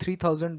3000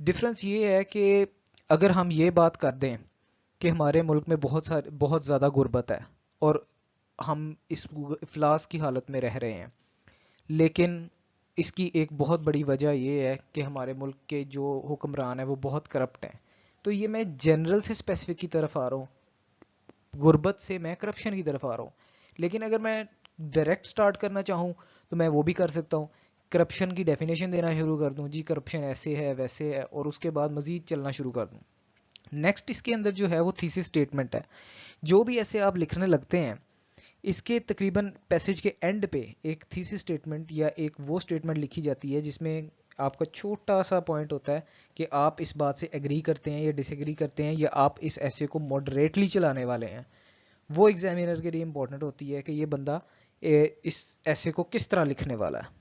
difference یہ ہے کہ اگر ہم یہ بات کر دیں کہ ہمارے ملک میں بہت زیادہ غربت ہے اور ہم اس افلاس کی حالت میں رہ رہے ہیں، لیکن اس کی ایک بہت بڑی وجہ یہ ہے کہ ہمارے ملک کے جو حکمران ہیں وہ بہت کرپٹ ہیں، تو یہ میں جنرل سے اسپیسیفک کی طرف آ رہا ہوں، غربت سے میں کرپشن کی طرف آ رہا ہوں، لیکن اگر میں ڈائریکٹ سٹارٹ کرنا چاہوں تو میں وہ بھی کر سکتا ہوں، کرپشن کی ڈیفینیشن دینا شروع کر دوں، جی کرپشن ایسے ہے ویسے ہے، اور اس کے بعد مزید چلنا شروع کر دوں۔ نیکسٹ اس کے اندر جو ہے وہ تھیسس اسٹیٹمنٹ ہے، جو بھی ایسے آپ لکھنے لگتے ہیں اس کے تقریباً پیسج کے اینڈ پہ ایک تھیسس اسٹیٹمنٹ یا ایک وہ اسٹیٹمنٹ لکھی جاتی ہے جس میں آپ کا چھوٹا سا پوائنٹ ہوتا ہے کہ آپ اس بات سے ایگری کرتے ہیں یا ڈس ایگری کرتے ہیں، یا آپ اس ایسے کو ماڈریٹلی چلانے والے ہیں۔ وہ ایگزامینر کے لیے امپورٹنٹ ہوتی ہے کہ یہ بندہ اس ایسے کو کس طرح لکھنے والا ہے۔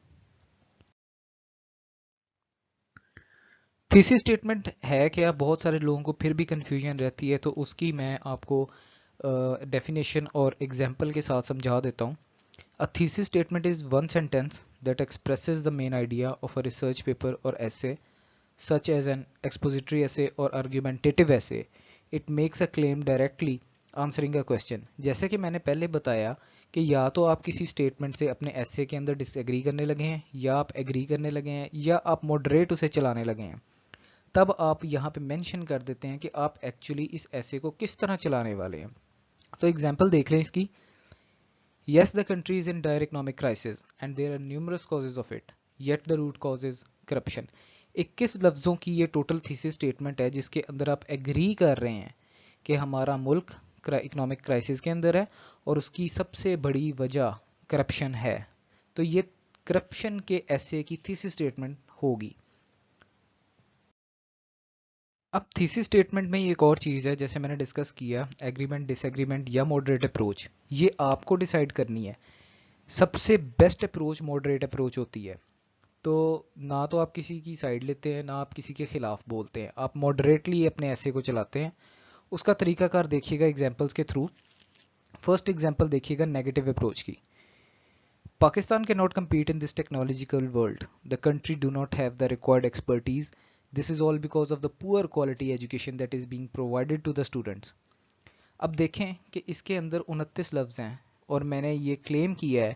تھیسس اسٹیٹمنٹ ہے کیا، بہت سارے لوگوں کو پھر بھی کنفیوژن رہتی ہے، تو اس کی میں آپ کو ڈیفینیشن اور ایگزامپل کے ساتھ سمجھا دیتا ہوں۔ A thesis statement is one sentence that expresses the main idea of a research paper or essay, such as an expository essay or argumentative essay. It makes a claim directly answering a question. جیسے کہ میں نے پہلے بتایا کہ یا تو آپ کسی اسٹیٹمنٹ سے اپنے ایسے کے اندر ڈس ایگری کرنے لگے ہیں، یا آپ ایگری کرنے لگے ہیں، یا آپ ماڈریٹ اسے چلانے لگے ہیں، تب آپ یہاں پہ مینشن کر دیتے ہیں کہ آپ ایکچولی اس ایسے کو کس طرح چلانے والے ہیں۔ تو ایگزامپل دیکھ لیں اس کی۔ Yes, the country is in dire economic crisis and there are numerous causes of it, yet the root cause is corruption. 21 لفظوں کی یہ ٹوٹل تھیسس اسٹیٹمنٹ ہے جس کے اندر آپ ایگری کر رہے ہیں کہ ہمارا ملک اکنامک کرائسس کے اندر ہے اور اس کی سب سے بڑی وجہ کرپشن ہے۔ تو یہ کرپشن کے ایسے کی تھیسس اسٹیٹمنٹ ہوگی۔ اب تھیسس اسٹیٹمنٹ میں ایک اور چیز ہے، جیسے میں نے ڈسکس کیا، ایگریمنٹ، ڈس ایگریمنٹ یا ماڈریٹ اپروچ، یہ آپ کو ڈیسائیڈ کرنی ہے۔ سب سے بیسٹ اپروچ ماڈریٹ اپروچ ہوتی ہے، تو نہ تو آپ کسی کی سائڈ لیتے ہیں، نہ آپ کسی کے خلاف بولتے ہیں، آپ ماڈریٹلی اپنے ایسے کو چلاتے ہیں۔ اس کا طریقہ کار دیکھیے گا ایگزامپلس کے تھرو۔ فرسٹ ایگزامپل دیکھیے گا نیگیٹو اپروچ کی۔ Pakistan can not compete in this technological world, the country do not have the required expertise, this is all because of the poor quality education that is being provided to the students. اب دیکھیں کہ اس کے اندر 29 لفظ ہیں اور میں نے یہ کلیم کیا ہے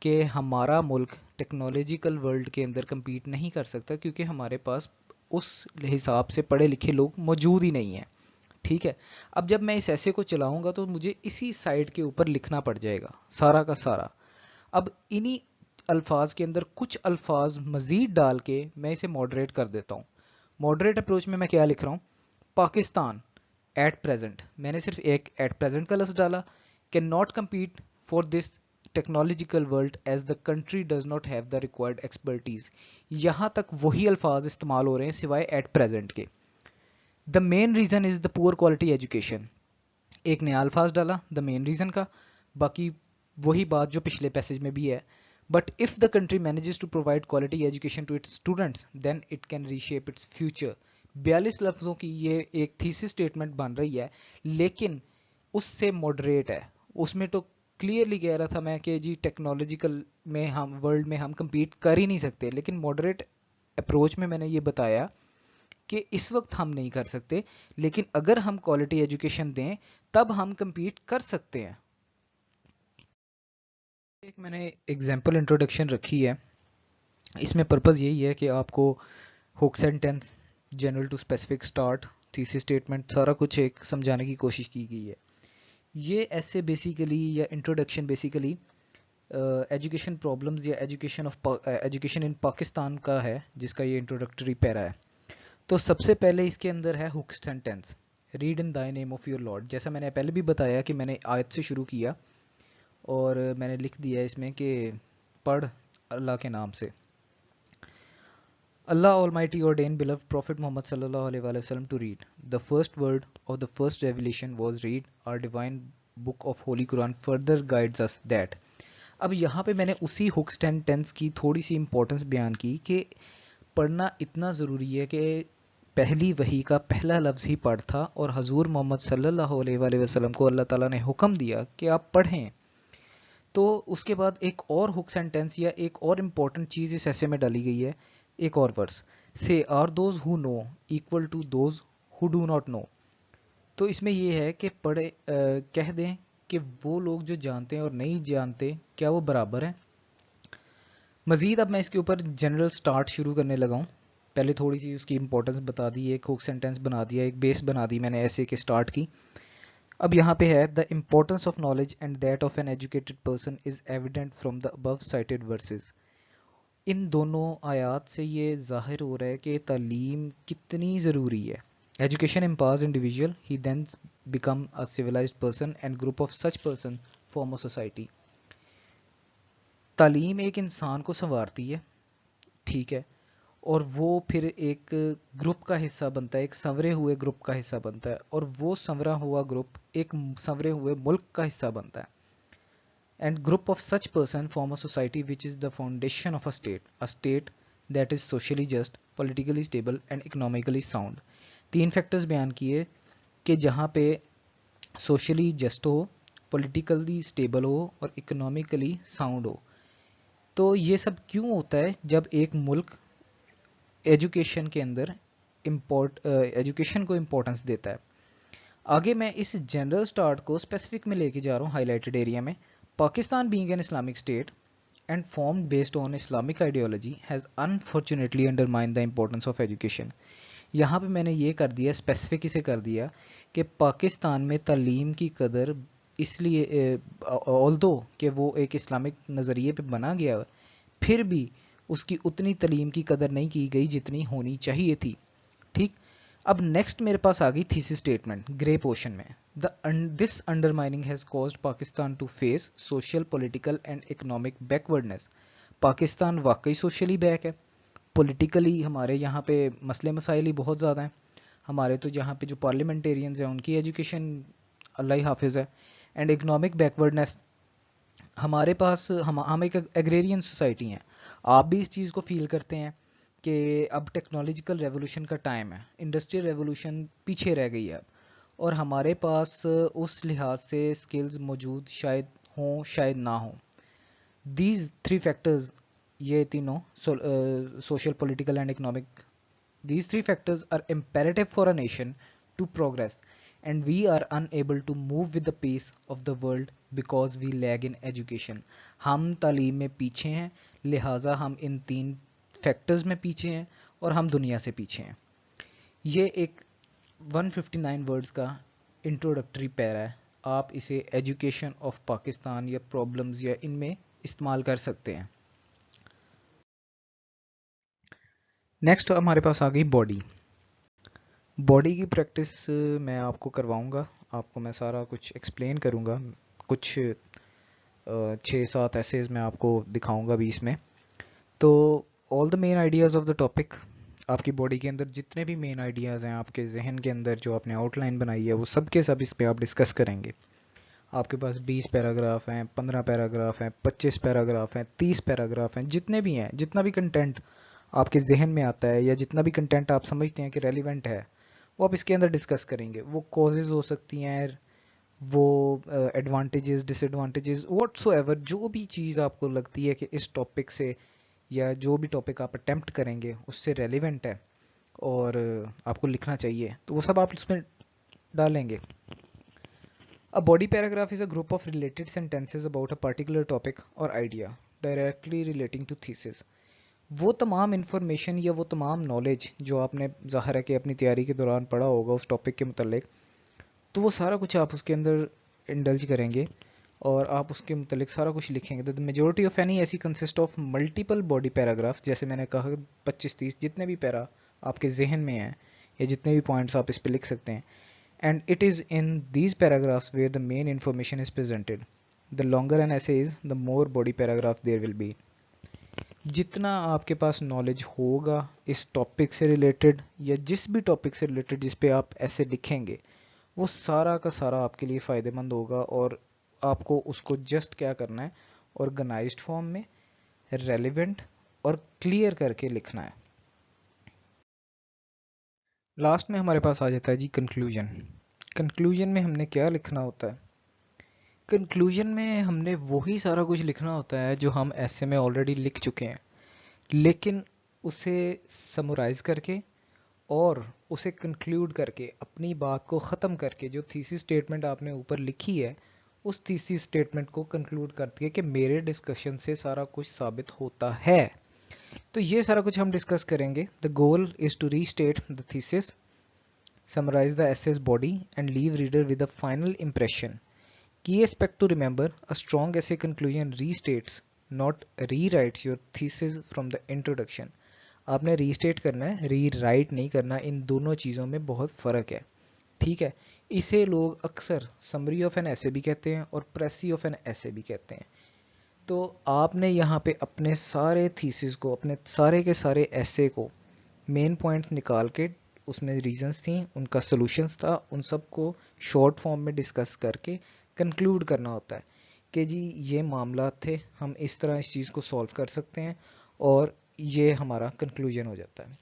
کہ ہمارا ملک ٹیکنالوجیکل ورلڈ کے اندر کمپیٹ نہیں کر سکتا کیونکہ ہمارے پاس اس حساب سے پڑھے لکھے لوگ موجود ہی نہیں ہیں، ٹھیک ہے۔ اب جب میں اس ایسے کو چلاؤں گا تو مجھے اسی سائٹ کے اوپر لکھنا پڑ جائے گا سارا کا سارا۔ اب انہی الفاظ کے اندر کچھ الفاظ مزید ڈال کے میں اسے ماڈریٹ کر دیتا ہوں۔ ماڈریٹ اپروچ میں کیا لکھ رہا ہوں، پاکستان ایٹ پریزنٹ، میں نے صرف ایک ایٹ پریزنٹ کا لفظ ڈالا، can not compete for this technological world as the country does not have the required expertise, یہاں تک وہی الفاظ استعمال ہو رہے ہیں سوائے ایٹ پریزنٹ کے۔ دا main reason is the poor quality education, ایک نیا الفاظ ڈالا دا مین ریزن کا، باقی وہی بات جو پچھلے پیسج میں بھی ہے۔ But if the country manages to provide quality education to its students then it can reshape its future. 42 لفظوں کی یہ ایک تھیسس اسٹیٹمنٹ بن رہی ہے، لیکن اس سے ماڈریٹ ہے۔ اس میں تو کلیئرلی کہہ رہا تھا میں کہ جی ٹیکنالوجیکل میں ہم ورلڈ میں ہم کمپیٹ کر ہی نہیں سکتے، لیکن ماڈریٹ اپروچ میں نے یہ بتایا کہ اس وقت ہم نہیں کر سکتے، لیکن اگر ہم کوالٹی ایجوکیشن دیں تب ہم کمپیٹ کر سکتے ہیں۔ ایک میں نے ایگزامپل انٹروڈکشن رکھی ہے، اس میں پرپز یہی ہے کہ آپ کو hook sentence, general to specific start, thesis statement, سارا کچھ ایک سمجھانے کی کوشش کی گئی ہے۔ یہ ایسے بیسیکلی یا انٹروڈکشن بیسیکلی ایجوکیشن پرابلمز یا ایجوکیشن ان پاکستان کا ہے، جس کا یہ انٹروڈکٹری پیرا ہے۔ تو سب سے پہلے اس کے اندر ہے hook sentence, read in the name of your lord. جیسا میں نے پہلے بھی بتایا کہ میں نے آیت سے شروع کیا اور میں نے لکھ دیا اس میں کہ پڑھ اللہ کے نام سے۔ Allah Almighty ordained beloved Prophet Muhammad sallallahu alaihi wasallam to read. The first word of the first revelation was read. Our divine book of Holy Quran further guides us that. اب یہاں پہ میں نے اسی ہوک سینٹینس کی تھوڑی سی importance بیان کی کہ پڑھنا اتنا ضروری ہے کہ پہلی وحی کا پہلا لفظ ہی پڑھ تھا اور حضور محمد صلی اللہ علیہ وآلہ وسلم کو اللہ تعالیٰ نے حکم دیا کہ آپ پڑھیں۔ تو اس کے بعد ایک اور ہوک سینٹینس یا ایک اور امپورٹنٹ چیز اس ایسے میں ڈالی گئی ہے، ایک اور verse, say are those who know equal to those who do not know. تو اس میں یہ ہے کہ کہہ دیں کہ وہ لوگ جو جانتے ہیں اور نہیں جانتے کیا وہ برابر ہیں. مزید اب میں اس کے اوپر جنرل سٹارٹ شروع کرنے لگا ہوں. پہلے تھوڑی سی اس کی امپورٹنس بتا دی, ایک ہوک سینٹینس بنا دیا, ایک بیس بنا دی میں نے ایسے کے سٹارٹ کی. اب یہاں پہ ہے the importance of knowledge and that of an educated person is evident from the above cited verses. ان دونوں آیات سے یہ ظاہر ہو رہا ہے کہ تعلیم کتنی ضروری ہے. Education empowers individual, he then become a civilized person and group of such person form a society. تعلیم ایک انسان کو سنوارتی ہے, ٹھیک ہے, اور وہ پھر ایک گروپ کا حصہ بنتا ہے, ایک سنورے ہوئے گروپ کا حصہ بنتا ہے, اور وہ سنورا ہوا گروپ ایک سنورے ہوئے ملک کا حصہ بنتا ہے. And group of such person form a society which is the foundation of a state that is socially just, politically stable and economically sound. 3 factors بیان کیے کہ جہاں پہ سوشلی جسٹ ہو, پولیٹیکلی اسٹیبل ہو اور اکنامکلی ساؤنڈ ہو. تو یہ سب کیوں ہوتا ہے جب ایک ملک ایجوکیشن کے اندر ایجوکیشن کو امپورٹنس دیتا ہے. آگے میں اس جنرل سٹارٹ کو اسپیسیفک میں لے کے جا رہا ہوں ہائی لائٹڈ ایریا میں. Pakistan being an Islamic state and formed based on Islamic ideology has unfortunately undermined the importance of education. یہاں پہ میں نے یہ کر دیا, اسپیسیفک اسے کر دیا کہ پاکستان میں تعلیم کی قدر اس لیے آلدو کہ وہ ایک اسلامک نظریے پہ بنا گیا, پھر بھی اس کی اتنی تعلیم کی قدر نہیں کی گئی جتنی ہونی چاہیے تھی. ٹھیک, اب نیکسٹ میرے پاس آ گئی تھیسس اسٹیٹمنٹ گرے پورشن میں. This undermining has caused Pakistan to face social, political and economic backwardness. Pakistan واقعی سوشلی بیک ہے, پولیٹیکلی ہمارے یہاں پہ مسئلے مسائل ہی بہت زیادہ ہیں. ہمارے تو یہاں پہ جو پارلیمنٹیرینز ہیں ان کی ایجوکیشن اللہ ہی حافظ ہے. اینڈ اکنامک بیکورڈنس, ہمارے پاس ہم ایک ایگریرین سوسائٹی ہیں. آپ بھی اس چیز کو فیل کرتے ہیں کہ اب ٹیکنالوجیکل ریولوشن کا ٹائم ہے, انڈسٹریل ریولوشن پیچھے رہ گئی ہے اب, اور ہمارے پاس اس لحاظ سے سکلز موجود شاید ہوں شاید نہ ہوں. دیز 3 فیکٹرز, یہ تینوں social, political and economic, these 3 factors are imperative for a nation to progress and we are unable to move with the pace of the world because we lag in education. ہم تعلیم میں پیچھے ہیں, لہٰذا ہم ان 3 factors میں پیچھے ہیں اور ہم دنیا سے پیچھے ہیں. یہ ایک 159 ورڈز کا انٹروڈکٹری پیرا ہے, آپ اسے ایجوکیشن آف پاکستان یا پرابلمز یا ان میں استعمال کر سکتے ہیں. نیکسٹ ہمارے پاس آ گئی باڈی. باڈی کی پریکٹس میں آپ کو کرواؤں گا, آپ کو میں سارا کچھ ایکسپلین کروں گا, کچھ 6-7 ایسیز میں آپ کو دکھاؤں گا بھی اس میں. تو آل دا مین آئیڈیاز آف دا ٹاپک, آپ کی باڈی کے اندر جتنے بھی مین آئیڈیاز ہیں آپ کے ذہن کے اندر جو آپ نے آؤٹ لائن بنائی ہے وہ سب کے سب اس پہ آپ ڈسکس کریں گے. آپ کے پاس 20 پیراگراف ہیں, 15 پیراگراف ہیں, 25 پیراگراف ہیں, 30 پیراگراف ہیں, جتنے بھی ہیں, جتنا بھی کنٹینٹ آپ کے ذہن میں آتا ہے یا جتنا بھی کنٹینٹ آپ سمجھتے ہیں کہ ریلیونٹ ہے وہ آپ اس کے اندر ڈسکس کریں گے. وہ کازز ہو سکتی ہیں, وہ advantages, disadvantages, whatsoever, جو بھی چیز آپ کو لگتی ہے کہ اس ٹاپک سے یا جو بھی ٹاپک آپ اٹیمپٹ کریں گے اس سے ریلیونٹ ہے اور آپ کو لکھنا چاہیے, تو وہ سب آپ اس میں ڈالیں گے. A body paragraph is a group of related sentences about a particular topic or idea directly relating to thesis. وہ تمام انفارمیشن یا وہ تمام نالج جو آپ نے ظاہر ہے کہ اپنی تیاری کے دوران پڑھا ہوگا اس ٹاپک کے متعلق, تو وہ سارا کچھ آپ اس کے اندر انڈلج کریں گے اور آپ اس کے متعلق سارا کچھ لکھیں گے. The majority of any ایسی consist of multiple body paragraphs, جیسے میں نے کہا 25-30 جتنے بھی پیرا آپ کے ذہن میں ہیں یا جتنے بھی پوائنٹس آپ اس پہ لکھ سکتے ہیں. And it is in these paragraphs where the main information is presented. The longer an essay is, the more body paragraph there will be. جتنا آپ کے پاس نالج ہوگا اس ٹاپک سے ریلیٹڈ یا جس بھی ٹاپک سے ریلیٹڈ جس پہ آپ ایسے لکھیں گے وہ سارا کا سارا آپ کے لیے فائدہ مند ہوگا, اور آپ کو اس کو جسٹ کیا کرنا ہے, آرگنائزڈ فارم میں ریلیونٹ اور کلیئر کر کے لکھنا ہے. لاسٹ میں ہمارے پاس آ جاتا ہے جی کنکلوژن. کنکلوژن میں ہم نے کیا لکھنا ہوتا ہے؟ کنکلوژن میں ہم نے وہی سارا کچھ لکھنا ہوتا ہے جو ہم ایسے میں آلریڈی لکھ چکے ہیں, لیکن اسے سمرائز کر کے اور اسے کنکلیوڈ کر کے اپنی بات کو ختم کر کے جو تھیسس اسٹیٹمنٹ آپ نے اوپر لکھی ہے اس تھیسس اسٹیٹمنٹ کو کنکلوڈ کرتی ہے کہ میرے ڈسکشن سے سارا کچھ ثابت ہوتا ہے. تو یہ سارا کچھ ہم ڈسکس کریں گے. The goal is to restate the thesis, summarize the essay's body and leave reader with a final impression. Key aspect to remember: a strong essay conclusion restates, not rewrites your thesis from the introduction. آپ نے restate کرنا ہے, ری right نہیں کرنا. ان دونوں چیزوں میں بہت فرق ہے, ٹھیک ہے. اسے لوگ اکثر سمری آف این ایسے بھی کہتے ہیں اور پریسی آف این ایسے بھی کہتے ہیں. تو آپ نے یہاں پہ اپنے سارے تھیسس کو, اپنے سارے کے سارے ایسے کو مین پوائنٹس نکال کے, اس میں ریزنز تھیں, ان کا سلوشنز تھا, ان سب کو شارٹ فارم میں ڈسکس کر کے کنکلوڈ کرنا ہوتا ہے کہ جی یہ معاملات تھے, ہم اس طرح اس چیز کو سولو کر سکتے ہیں, اور یہ ہمارا کنکلوژن ہو جاتا ہے.